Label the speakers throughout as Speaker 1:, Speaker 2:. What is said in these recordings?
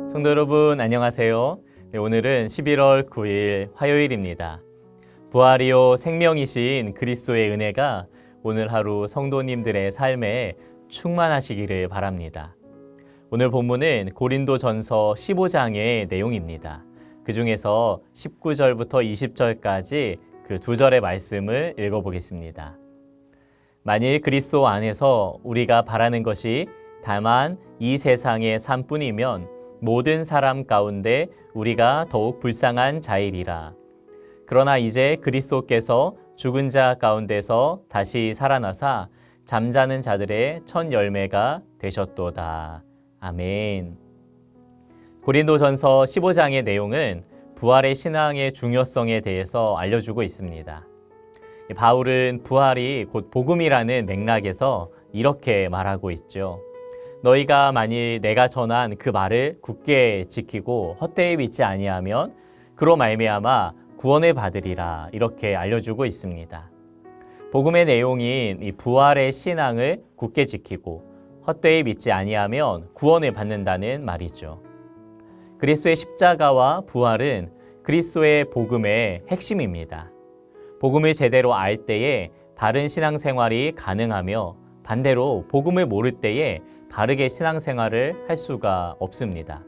Speaker 1: 성도 여러분 안녕하세요. 네, 오늘은 11월 9일 화요일입니다. 부활이요 생명이신 그리스도의 은혜가 오늘 하루 성도님들의 삶에 충만하시기를 바랍니다. 오늘 본문은 고린도전서 15장의 내용입니다. 그 중에서 19절부터 20절까지 그 두 절의 말씀을 읽어보겠습니다. 만일 그리스도 안에서 우리가 바라는 것이 다만 이 세상의 삶뿐이면 모든 사람 가운데 우리가 더욱 불쌍한 자이리라. 그러나 이제 그리스도께서 죽은 자 가운데서 다시 살아나사 잠자는 자들의 첫 열매가 되셨도다. 아멘. 고린도전서 15장의 내용은 부활의 신앙의 중요성에 대해서 알려주고 있습니다. 바울은 부활이 곧 복음이라는 맥락에서 이렇게 말하고 있죠. 너희가 만일 내가 전한 그 말을 굳게 지키고 헛되이 믿지 아니하면 그로 말미암아 구원을 받으리라, 이렇게 알려주고 있습니다. 복음의 내용인 이 부활의 신앙을 굳게 지키고 헛되이 믿지 아니하면 구원을 받는다는 말이죠. 그리스도의 십자가와 부활은 그리스도의 복음의 핵심입니다. 복음을 제대로 알 때에 바른 신앙생활이 가능하며 반대로 복음을 모를 때에 바르게 신앙생활을 할 수가 없습니다.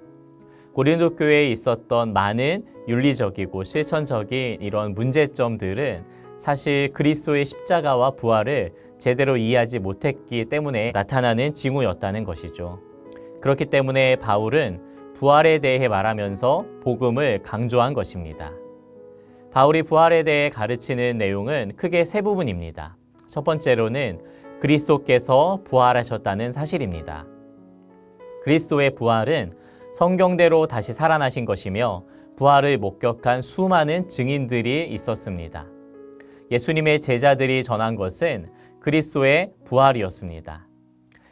Speaker 1: 고린도 교회에 있었던 많은 윤리적이고 실천적인 이런 문제점들은 사실 그리스도의 십자가와 부활을 제대로 이해하지 못했기 때문에 나타나는 징후였다는 것이죠. 그렇기 때문에 바울은 부활에 대해 말하면서 복음을 강조한 것입니다. 바울이 부활에 대해 가르치는 내용은 크게 세 부분입니다. 첫 번째로는 그리스도께서 부활하셨다는 사실입니다. 그리스도의 부활은 성경대로 다시 살아나신 것이며 부활을 목격한 수많은 증인들이 있었습니다. 예수님의 제자들이 전한 것은 그리스도의 부활이었습니다.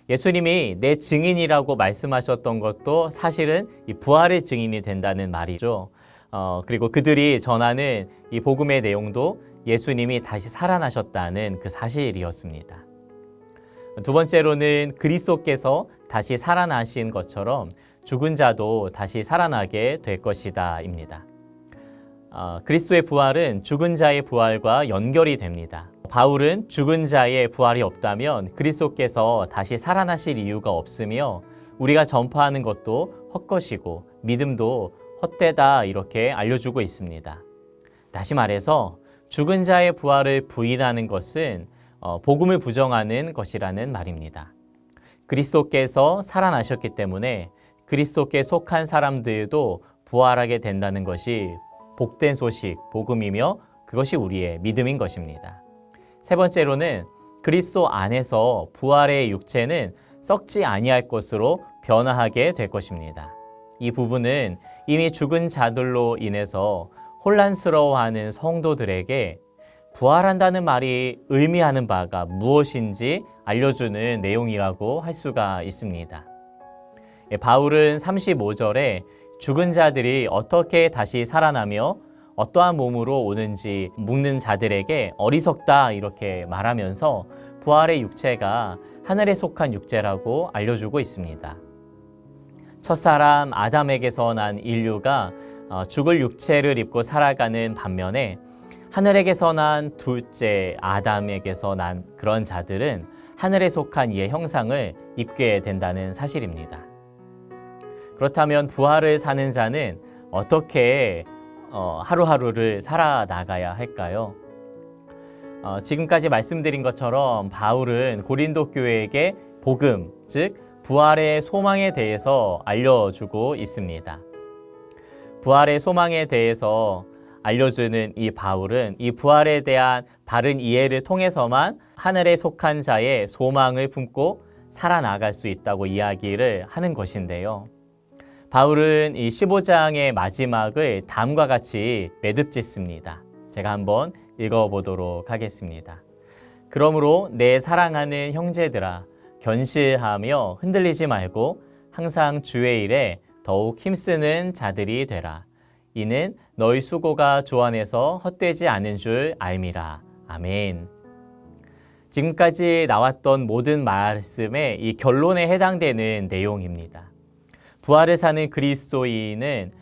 Speaker 1: 예수님이 내 증인이라고 말씀하셨던 것도 사실은 이 부활의 증인이 된다는 말이죠. 그리고 그들이 전하는 이 복음의 내용도 예수님이 다시 살아나셨다는 그 사실이었습니다. 두 번째로는 그리스도께서 다시 살아나신 것처럼 죽은 자도 다시 살아나게 될 것이다 입니다. 그리스도의 부활은 죽은 자의 부활과 연결이 됩니다. 바울은 죽은 자의 부활이 없다면 그리스도께서 다시 살아나실 이유가 없으며 우리가 전파하는 것도 헛것이고 믿음도 헛되다, 이렇게 알려주고 있습니다. 다시 말해서 죽은 자의 부활을 부인하는 것은 복음을 부정하는 것이라는 말입니다. 그리스도께서 살아나셨기 때문에 그리스도께 속한 사람들도 부활하게 된다는 것이 복된 소식, 복음이며 그것이 우리의 믿음인 것입니다. 세 번째로는 그리스도 안에서 부활의 육체는 썩지 아니할 것으로 변화하게 될 것입니다. 이 부분은 이미 죽은 자들로 인해서 혼란스러워하는 성도들에게 부활한다는 말이 의미하는 바가 무엇인지 알려주는 내용이라고 할 수가 있습니다. 바울은 35절에 죽은 자들이 어떻게 다시 살아나며 어떠한 몸으로 오는지 묻는 자들에게 어리석다, 이렇게 말하면서 부활의 육체가 하늘에 속한 육체라고 알려주고 있습니다. 첫사람 아담에게서 난 인류가 죽을 육체를 입고 살아가는 반면에 하늘에게서 난 둘째 아담에게서 난 그런 자들은 하늘에 속한 이의 형상을 입게 된다는 사실입니다. 그렇다면 부활을 사는 자는 어떻게 하루하루를 살아나가야 할까요? 지금까지 말씀드린 것처럼 바울은 고린도 교회에게 복음, 즉 부활의 소망에 대해서 알려주고 있습니다. 부활의 소망에 대해서 알려주는 이 바울은 이 부활에 대한 바른 이해를 통해서만 하늘에 속한 자의 소망을 품고 살아나갈 수 있다고 이야기를 하는 것인데요. 바울은 이 15장의 마지막을 다음과 같이 매듭짓습니다. 제가 한번 읽어보도록 하겠습니다. 그러므로 내 사랑하는 형제들아, 견실하며 흔들리지 말고 항상 주의 일에 더욱 힘쓰는 자들이 되라. 이는 너희 수고가 주 안에서 헛되지 않은 줄 알미라. 아멘. 지금까지 나왔던 모든 말씀의 이 결론에 해당되는 내용입니다. 부활을 사는 그리스도인은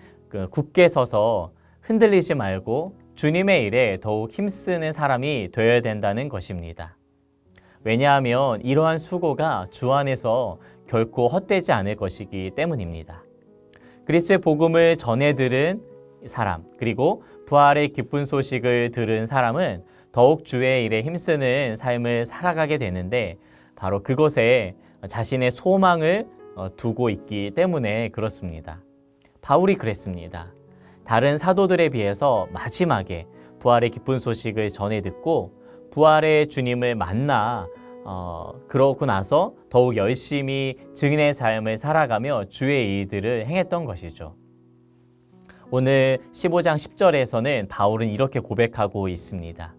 Speaker 1: 굳게 서서 흔들리지 말고 주님의 일에 더욱 힘쓰는 사람이 되어야 된다는 것입니다. 왜냐하면 이러한 수고가 주 안에서 결코 헛되지 않을 것이기 때문입니다. 그리스도의 복음을 전해 들은 사람, 그리고 부활의 기쁜 소식을 들은 사람은 더욱 주의 일에 힘쓰는 삶을 살아가게 되는데, 바로 그것에 자신의 소망을 두고 있기 때문에 그렇습니다. 바울이 그랬습니다. 다른 사도들에 비해서 마지막에 부활의 기쁜 소식을 전해 듣고 부활의 주님을 만나 그러고 나서 더욱 열심히 증인의 삶을 살아가며 주의 일들을 행했던 것이죠. 오늘 15장 10절에서는 바울은 이렇게 고백하고 있습니다.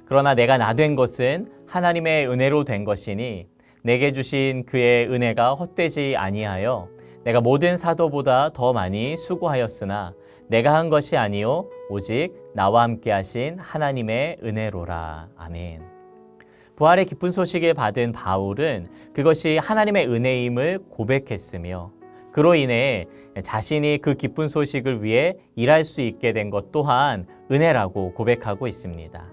Speaker 1: 그러나 내가 나 된 것은 하나님의 은혜로 된 것이니 내게 주신 그의 은혜가 헛되지 아니하여 내가 모든 사도보다 더 많이 수고하였으나 내가 한 것이 아니요 오직 나와 함께 하신 하나님의 은혜로라. 아멘. 부활의 기쁜 소식을 받은 바울은 그것이 하나님의 은혜임을 고백했으며, 그로 인해 자신이 그 기쁜 소식을 위해 일할 수 있게 된 것 또한 은혜라고 고백하고 있습니다.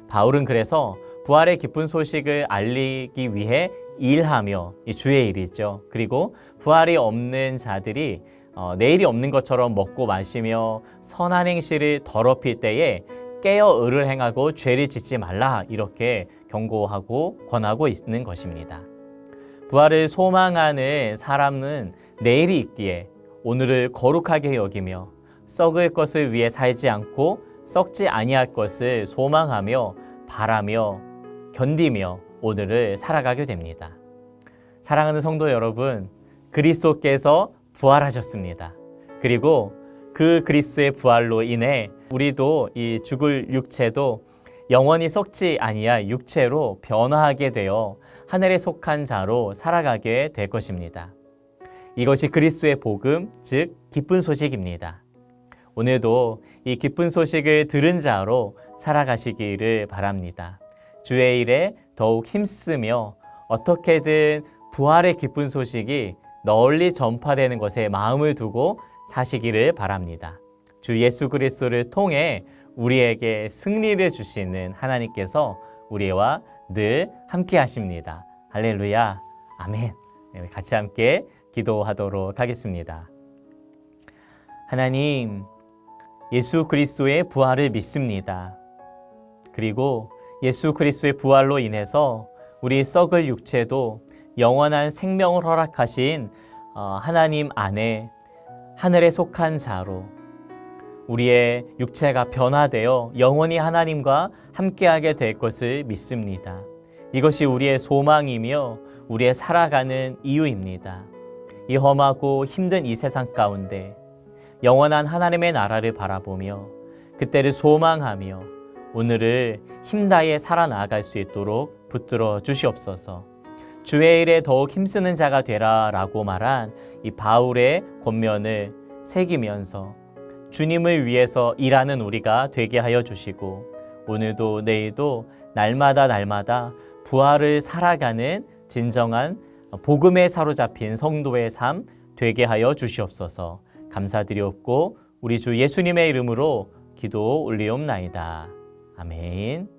Speaker 1: 바울은 그래서 부활의 기쁜 소식을 알리기 위해 일하며, 이 주의 일이죠. 그리고 부활이 없는 자들이 내일이 없는 것처럼 먹고 마시며 선한 행실을 더럽힐 때에 깨어 의를 행하고 죄를 짓지 말라, 이렇게 경고하고 권하고 있는 것입니다. 부활을 소망하는 사람은 내일이 있기에 오늘을 거룩하게 여기며 썩을 것을 위해 살지 않고 썩지 아니할 것을 소망하며 바라며 견디며 오늘을 살아가게 됩니다. 사랑하는 성도 여러분, 그리스도께서 부활하셨습니다. 그리고 그 그리스도의 부활로 인해 우리도 이 죽을 육체도 영원히 썩지 아니할 육체로 변화하게 되어 하늘에 속한 자로 살아가게 될 것입니다. 이것이 그리스도의 복음, 즉 기쁜 소식입니다. 오늘도 이 기쁜 소식을 들은 자로 살아가시기를 바랍니다. 주의 일에 더욱 힘쓰며 어떻게든 부활의 기쁜 소식이 널리 전파되는 것에 마음을 두고 사시기를 바랍니다. 주 예수 그리스도를 통해 우리에게 승리를 주시는 하나님께서 우리와 늘 함께 하십니다. 할렐루야, 아멘. 같이 함께 기도하도록 하겠습니다. 하나님, 예수 그리스도의 부활을 믿습니다. 그리고 예수 그리스도의 부활로 인해서 우리 썩을 육체도 영원한 생명을 허락하신 하나님 안에 하늘에 속한 자로 우리의 육체가 변화되어 영원히 하나님과 함께하게 될 것을 믿습니다. 이것이 우리의 소망이며 우리의 살아가는 이유입니다. 이 험하고 힘든 이 세상 가운데 영원한 하나님의 나라를 바라보며 그때를 소망하며 오늘을 힘다해 살아나갈 수 있도록 붙들어 주시옵소서. 주의 일에 더욱 힘쓰는 자가 되라 라고 말한 이 바울의 권면을 새기면서 주님을 위해서 일하는 우리가 되게 하여 주시고, 오늘도 내일도 날마다 부활을 살아가는 진정한 복음에 사로잡힌 성도의 삶 되게 하여 주시옵소서. 감사드리옵고 우리 주 예수님의 이름으로 기도 올리옵나이다. 아멘.